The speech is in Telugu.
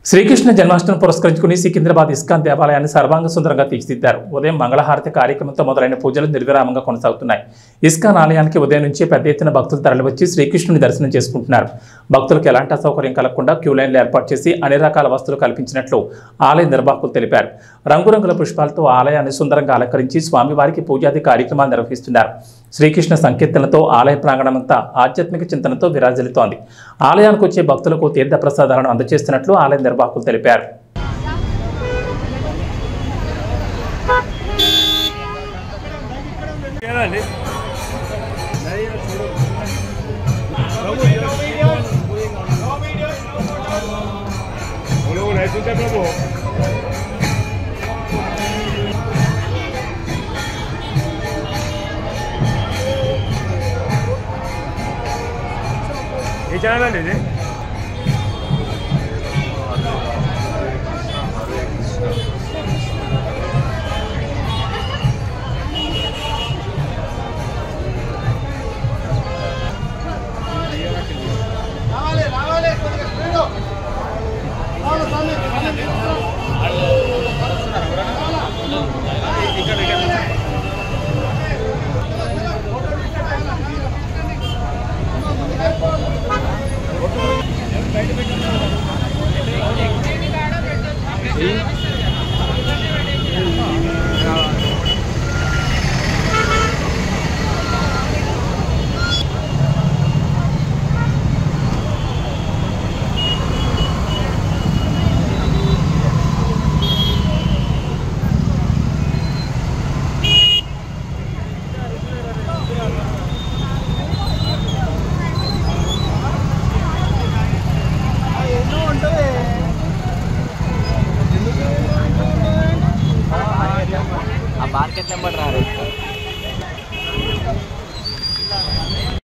శ్రీకృష్ణ జన్మాష్టమి పురస్కరించుకుని సికింద్రాబాద్ ఇస్కాన్ దేవాలయాన్ని సర్వాంగ సుందరంగా తీర్చిదిద్దారు. ఉదయం మంగళహారతి కార్యక్రమంతో మొదలైన పూజలు నిర్విరామంగా కొనసాగుతున్నాయి. ఇస్కాన్ ఆలయానికి ఉదయం నుంచి పెద్ద ఎత్తున భక్తులు తరలివచ్చి శ్రీకృష్ణుని దర్శనం చేసుకుంటున్నారు. భక్తులకు ఎలాంటి అసౌకర్యం కలగకుండా క్యూ లైన్లు ఏర్పాటు చేసి అన్ని రకాల వస్తువులు కల్పించినట్లు ఆలయ నిర్వాహకులు తెలిపారు. రంగురంగుల పుష్పాలతో ఆలయాన్ని సుందరంగా అలంకరించి స్వామివారికి పూజాది కార్యక్రమాలు నిర్వహిస్తున్నారు. శ్రీకృష్ణ సంకీర్తనలతో ఆలయ ప్రాంగణమంతా ఆధ్యాత్మిక చింతనతో విరాజిల్లుతోంది. ఆలయానికి వచ్చే భక్తులకు తీర్థ ప్రసాదాలను అందజేస్తున్నట్లు ఆలయ నిర్వాహకులు తెలిపారు. ये चैनल है ये मार्केट नंबर रहा है।